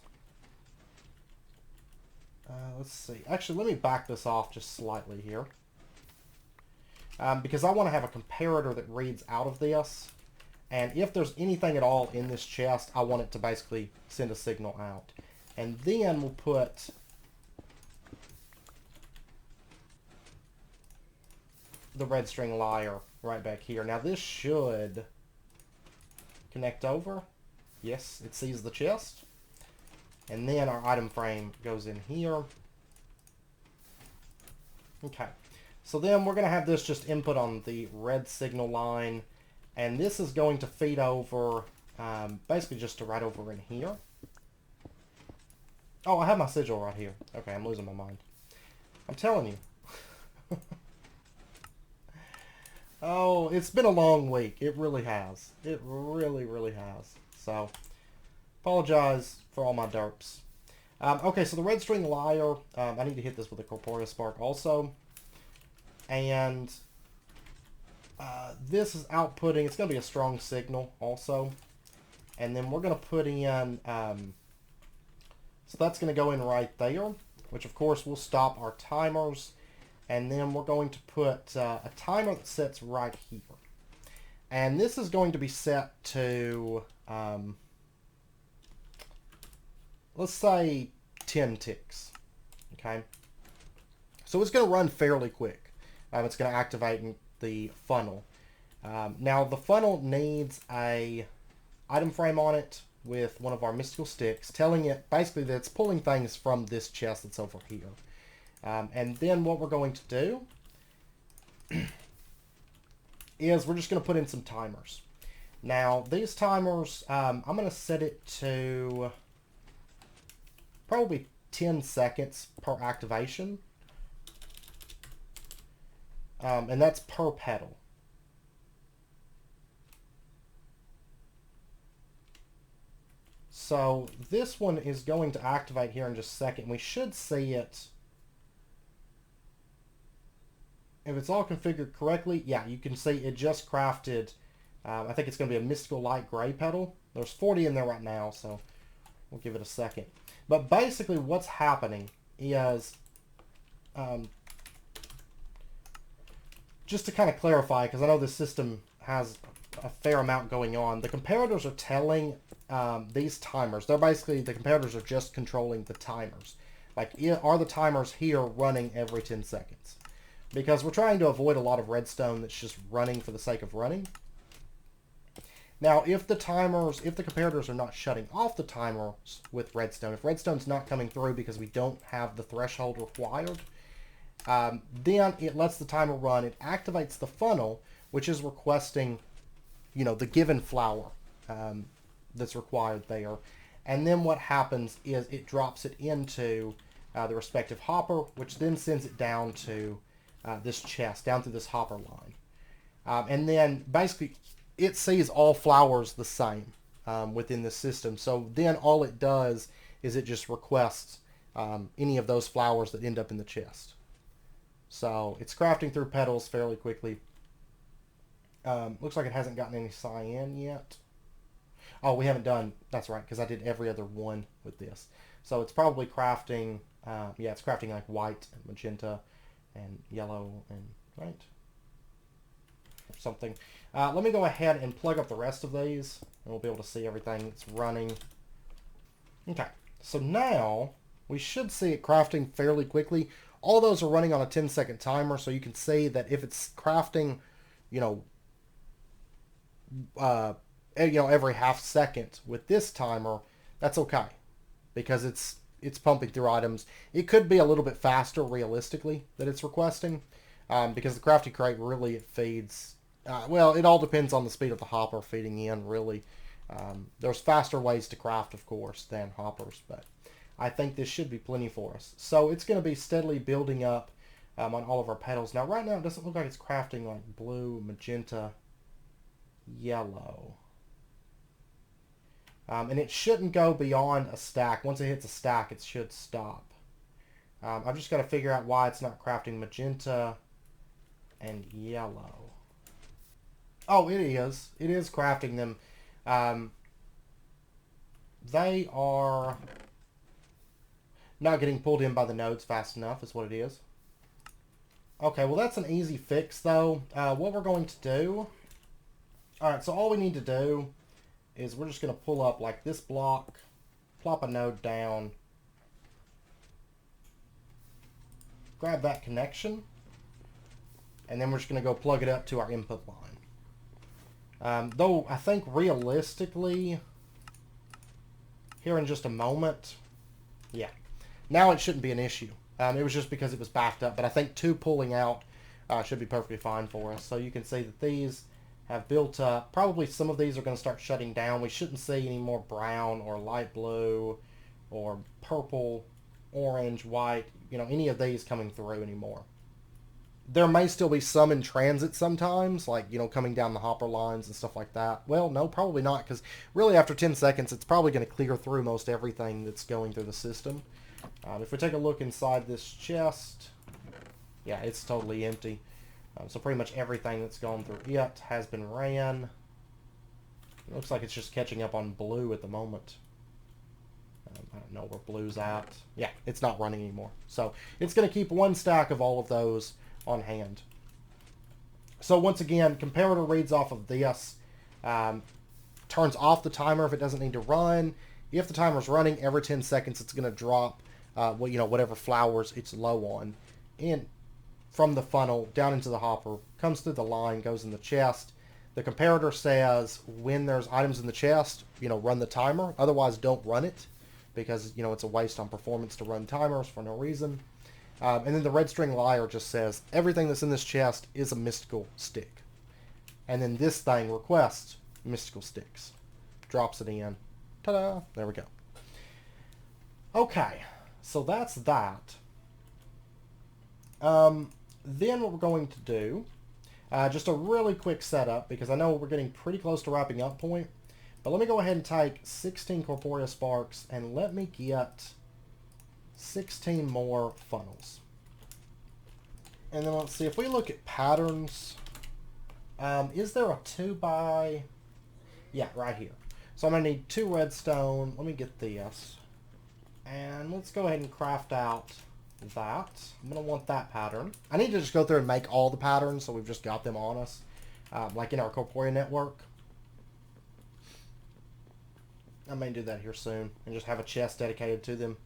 let's see. Actually, let me back this off just slightly here. Because I want to have a comparator that reads out of this. And if there's anything at all in this chest, I want it to basically send a signal out. And then we'll put the red string lyre right back here. Now this should connect over. Yes, it sees the chest. And then our item frame goes in here. Okay. So then we're going to have this just input on the red signal line. And this is going to feed over basically just to right over in here. Oh, I have my sigil right here. Okay, I'm losing my mind. I'm telling you. Oh, it's been a long week. It really has. It really, really has. So, apologize for all my derps. Okay, so the red string lyre, I need to hit this with a corporeal spark also. And this is outputting, it's going to be a strong signal also. And then we're going to put in, so that's going to go in right there, which of course will stop our timers. And then we're going to put a timer that sets right here. And this is going to be set to, let's say 10 ticks. Okay. So it's going to run fairly quick. It's going to activate the funnel. Now the funnel needs a item frame on it with one of our mystical sticks, telling it basically that it's pulling things from this chest that's over here. And then what we're going to do is we're just going to put in some timers. Now, these timers, I'm going to set it to probably 10 seconds per activation. And that's per petal. So this one is going to activate here in just a second. We should see it. If it's all configured correctly, yeah, you can see it just crafted, I think it's going to be a mystical light gray petal. There's 40 in there right now, so we'll give it a second. But basically what's happening is, just to kind of clarify, because I know this system has a fair amount going on, the comparators are telling these timers, they're basically, the comparators are just controlling the timers. Like, are the timers here running every 10 seconds? Because we're trying to avoid a lot of redstone that's just running for the sake of running. Now, if the comparators are not shutting off the timers with redstone, if redstone's not coming through because we don't have the threshold required, then it lets the timer run. It activates the funnel, which is requesting, you know, the given flower that's required there. And then what happens is it drops it into the respective hopper, which then sends it down to this chest, down through this hopper line. And then basically it sees all flowers the same within the system. So then all it does is it just requests any of those flowers that end up in the chest. So it's crafting through petals fairly quickly. Looks like it hasn't gotten any cyan yet. Oh, we haven't done, that's right, because I did every other one with this. So it's probably crafting, yeah, it's crafting like white and magenta and yellow and right, or something. Let me go ahead and plug up the rest of these, and we'll be able to see everything that's running. Okay, so now we should see it crafting fairly quickly. All those are running on a 10-second timer, so you can see that if it's crafting, you know, every half second with this timer, that's okay, because it's pumping through items. It could be a little bit faster, realistically, that it's requesting, because the crafting crate really, it feeds, well, it all depends on the speed of the hopper feeding in, really. There's faster ways to craft, of course, than hoppers, but I think this should be plenty for us. So it's going to be steadily building up on all of our petals. Now, right now, it doesn't look like it's crafting like blue, magenta, yellow. And it shouldn't go beyond a stack. Once it hits a stack, it should stop. I've just got to figure out why it's not crafting magenta and yellow. Oh, it is. It is crafting them. They are not getting pulled in by the nodes fast enough is what it is. Okay, well that's an easy fix though. What we're going to do... Alright, so all we need to do is we're just going to pull up like this block, plop a node down, grab that connection, and then we're just going to go plug it up to our input line. Though I think realistically, here in just a moment, yeah, now it shouldn't be an issue. It was just because it was backed up, but I think 2 pulling out should be perfectly fine for us. So you can see that these have built up. Probably some of these are going to start shutting down. We shouldn't see any more brown or light blue or purple, orange, white, any of these coming through anymore. There may still be some in transit sometimes, like, coming down the hopper lines and stuff like that. Well, no, probably not, because really after 10 seconds, it's probably going to clear through most everything that's going through the system. If we take a look inside this chest, yeah, it's totally empty. So pretty much everything that's gone through it has been ran. It looks like it's just catching up on blue at the moment. I don't know where blue's at. Yeah, it's not running anymore. So it's going to keep one stack of all of those on hand. So once again, comparator reads off of this, turns off the timer if it doesn't need to run. If the timer's running, every 10 seconds it's going to drop whatever flowers it's low on, and from the funnel down into the hopper, comes through the line, goes in the chest. The comparator says when there's items in the chest, run the timer. Otherwise, don't run it, because it's a waste on performance to run timers for no reason. And then the red string liar just says everything that's in this chest is a mystical stick. And then this thing requests mystical sticks. Drops it in. Ta-da! There we go. Okay, so that's that. Then what we're going to do, just a really quick setup, because I know we're getting pretty close to wrapping up point. But let me go ahead and take 16 Corporeal Sparks, and let me get 16 more funnels. And then let's see, if we look at patterns, is there a 2x? Yeah, right here. So I'm going to need 2 redstone. Let me get this. And let's go ahead and craft out that. I'm going to want that pattern. I need to just go through and make all the patterns so we've just got them on us, like in our Corporeal network. I may do that here soon and just have a chest dedicated to them.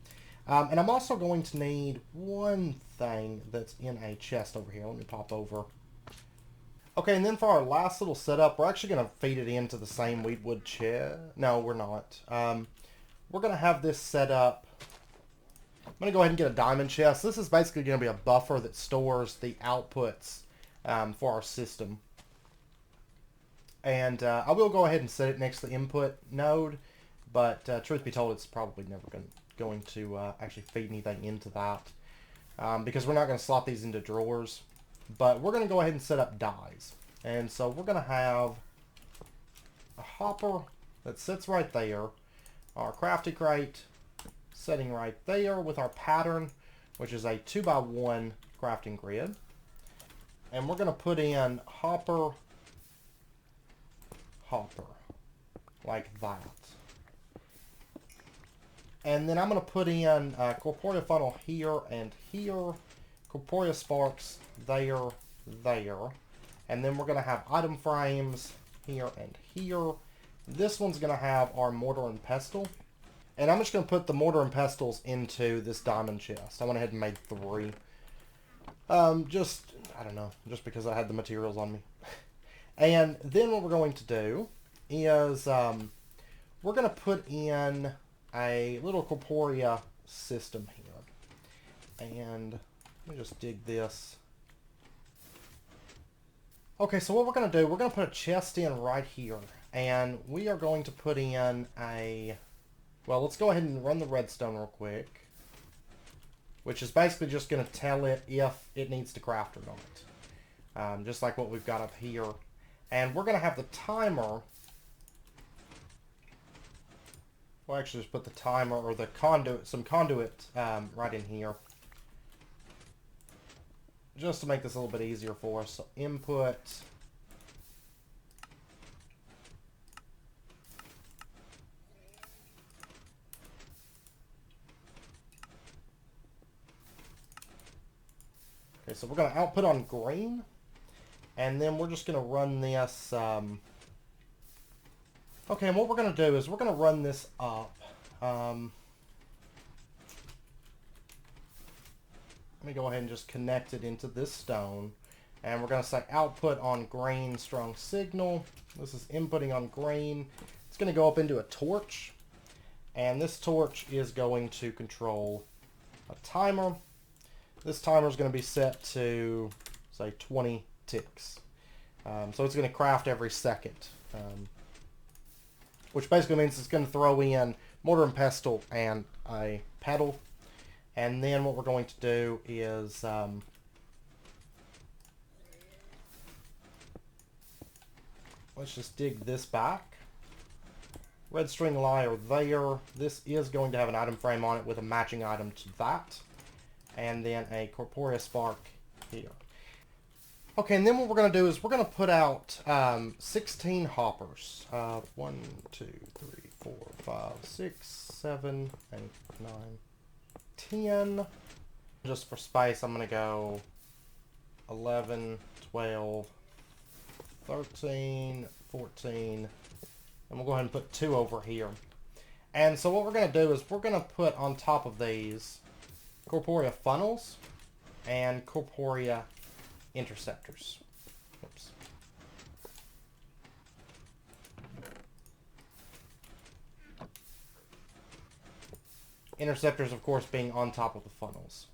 And I'm also going to need one thing that's in a chest over here. Let me pop over. Okay, and then for our last little setup, we're actually going to feed it into the same weedwood chest. No, we're not. We're going to have this set up. I'm going to go ahead and get a diamond chest. This is basically going to be a buffer that stores the outputs for our system. And I will go ahead and set it next to the input node. But truth be told, it's probably never going to actually feed anything into that, because we're not going to slot these into drawers. But we're going to go ahead and set up dies. And so we're going to have a hopper that sits right there, our crafty crate setting right there with our pattern, which is a 2x1 crafting grid. And we're going to put in hopper, like that. And then I'm going to put in Corporeal Funnel here and here, Corporeal Sparks there, there. And then we're going to have item frames here and here. This one's going to have our mortar and pestle. And I'm just going to put the mortar and pestles into this diamond chest. I went ahead and made 3. I don't know, just because I had the materials on me. And then what we're going to do is we're going to put in a little Corporeal system here. And let me just dig this. Okay, so what we're going to do, we're going to put a chest in right here. And we are going to put in a... Well, let's go ahead and run the redstone real quick. Which is basically just going to tell it if it needs to craft or not. Just like what we've got up here. And we're going to have the timer... We'll actually just put the timer or the conduit, some conduit right in here. Just to make this a little bit easier for us. So input. Okay, so we're going to output on green. And then we're just going to run this... Okay, and what we're going to do is we're going to run this up. Let me go ahead and just connect it into this stone. And we're going to say output on green strong signal. This is inputting on green. It's going to go up into a torch. And this torch is going to control a timer. This timer is going to be set to, say, 20 ticks. So it's going to craft every second. Which basically means it's going to throw in mortar and pestle and a petal. And then what we're going to do is let's just dig this back. Red string lyre there. This is going to have an item frame on it with a matching item to that. And then a corporeal spark here. Okay, and then what we're going to do is we're going to put out 16 hoppers. 1, 2, 3, 4, 5, 6, 7, 8, 9, 10. Just for space, I'm going to go 11, 12, 13, 14, and we'll go ahead and put 2 over here. And so what we're going to do is we're going to put on top of these corporeal funnels and corporeal interceptors. Oops. Interceptors, of course, being on top of the funnels.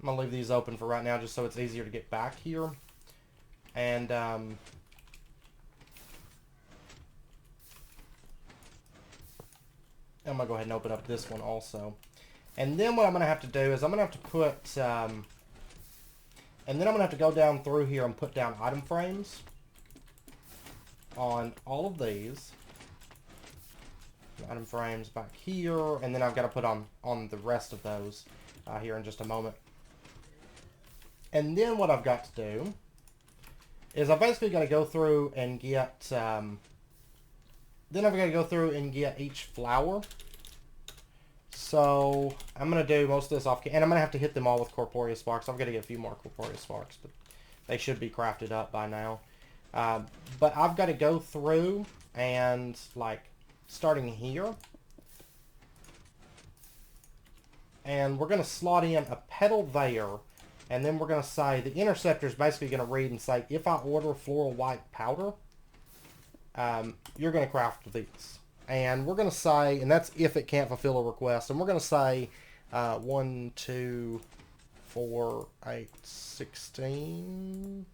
I'm going to leave these open for right now just so it's easier to get back here. And I'm going to go ahead and open up this one also. And then what I'm going to have to do is I'm going to have to put... and then I'm going to have to go down through here and put down item frames on all of these. Item frames back here, and then I've got to put on the rest of those here in just a moment. And then what I've got to do is I've basically got to go through and get... then I've got to go through and get each flower. So I'm going to do most of this off, and I'm going to have to hit them all with corporeal sparks. I've got to get a few more corporeal sparks, but they should be crafted up by now. But I've got to go through and, like, starting here. And we're going to slot in a petal there, and then we're going to say, the interceptor is basically going to read and say, if I order floral white powder, you're going to craft these. And we're going to say, and that's if it can't fulfill a request, and we're going to say 1, 2, 4, 8, 16,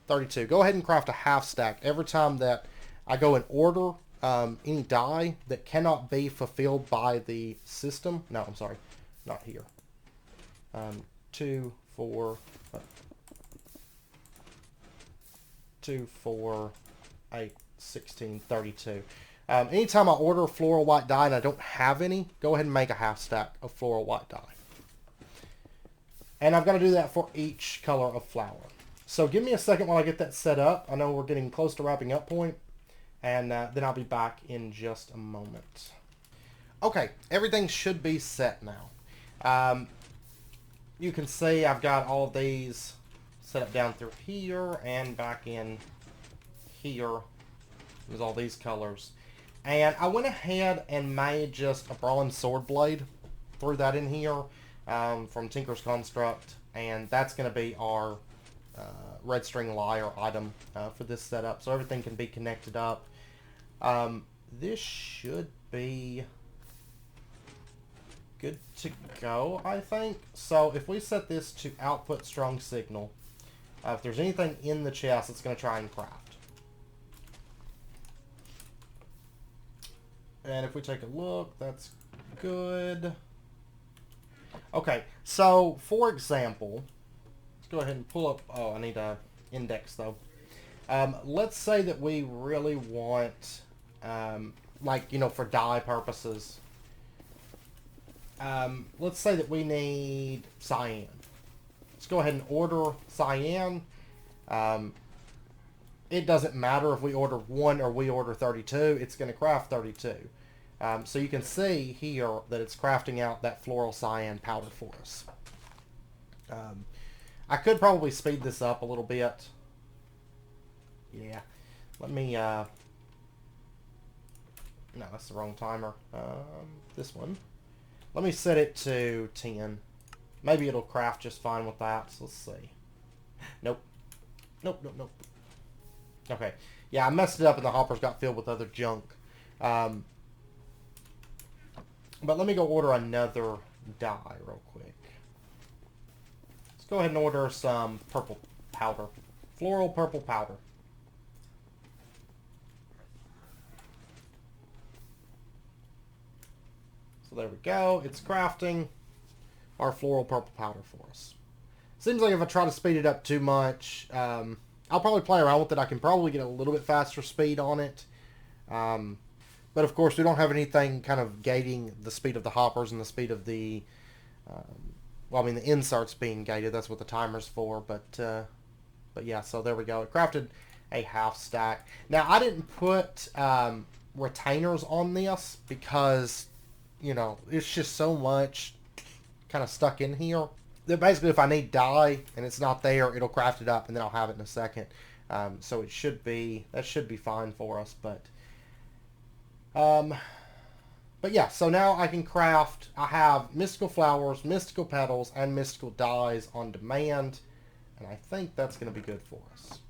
32. Go ahead and craft a half stack every time that I go and order any die that cannot be fulfilled by the system. No, I'm sorry, not here. 2, 4, 2, 4, 8, 16, 32. Anytime I order a floral white dye and I don't have any, go ahead and make a half stack of floral white dye. And I've got to do that for each color of flower. So give me a second while I get that set up. I know we're getting close to wrapping up point. And then I'll be back in just a moment. Okay, everything should be set now. You can see I've got all of these set up down through here and back in here. There's all these colors. And I went ahead and made just a bronze sword blade. Threw that in here from Tinker's Construct. And that's going to be our red string lyre item for this setup. So everything can be connected up. This should be good to go, I think. So if we set this to output strong signal, if there's anything in the chest, it's going to try and craft. And if we take a look, that's good. Okay, so for example, let's go ahead and pull up, oh, I need an index though. Let's say that we really want, like, you know, for dye purposes, let's say that we need cyan. Let's go ahead and order cyan. It doesn't matter if we order 1 or we order 32, it's going to craft 32. So you can see here that it's crafting out that floral cyan powder for us. I could probably speed this up a little bit. Yeah, let me, no, that's the wrong timer. This one. Let me set it to 10. Maybe it'll craft just fine with that, so let's see. Nope. Nope, nope, nope. Okay, yeah, I messed it up and the hoppers got filled with other junk. But let me go order another dye real quick. Let's go ahead and order some purple powder. floral purple powder. So there we go. It's crafting our floral purple powder for us. Seems like if I try to speed it up too much, I'll probably play around with it. I can probably get a little bit faster speed on it. But of course, we don't have anything kind of gating the speed of the hoppers and the speed of the, well, I mean, the inserts being gated. That's what the timer's for. But yeah, so there we go. It crafted a half stack. Now, I didn't put retainers on this because, you know, it's just so much kind of stuck in here that basically if I need dye and it's not there, it'll craft it up and then I'll have it in a second. So it should be, that should be fine for us. But yeah, so now I can craft, I have mystical flowers, mystical petals, and mystical dyes on demand. And I think that's going to be good for us.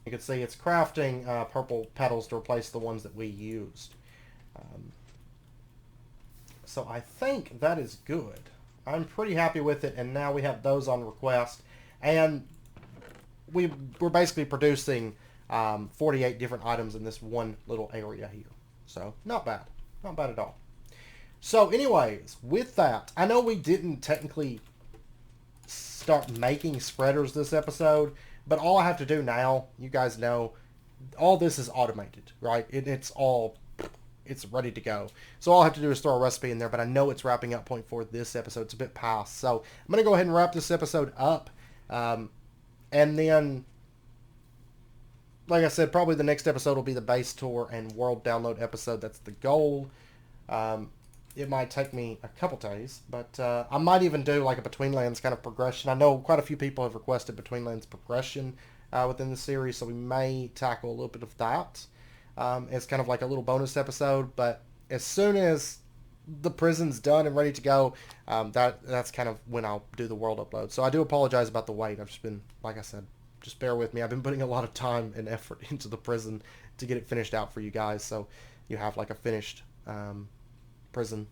You can see it's crafting purple petals to replace the ones that we used. So I think that is good. I'm pretty happy with it, and now we have those on request. And we're basically producing 48 different items in this one little area here. So not bad. Not bad at all. So anyways, with that, I know we didn't technically start making spreaders this episode, but all I have to do now, you guys know, all this is automated, right? It's ready to go. So all I have to do is throw a recipe in there, but I know it's wrapping up point for this episode. It's a bit past. So I'm going to go ahead and wrap this episode up. And then, like I said, probably the next episode will be the base tour and world download episode. That's the goal. It might take me a couple days, but I might even do like a Between Lands kind of progression. I know quite a few people have requested Between Lands progression within the series, so we may tackle a little bit of that. It's kind of like a little bonus episode, but as soon as the prison's done and ready to go, that's kind of when I'll do the world upload. So I do apologize about the wait. I've just been, like I said, just bear with me. I've been putting a lot of time and effort into the prison to get it finished out for you guys, so you have like a finished prison,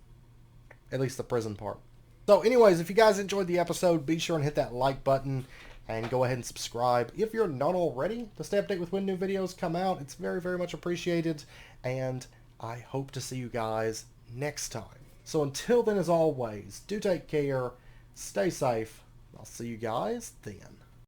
at least the prison part. So anyways, if you guys enjoyed the episode, be sure and hit that like button and go ahead and subscribe if you're not already to stay updated with when new videos come out. It's very, very much appreciated, and I hope to see you guys next time. So until then, as always, do take care, stay safe. I'll see you guys then.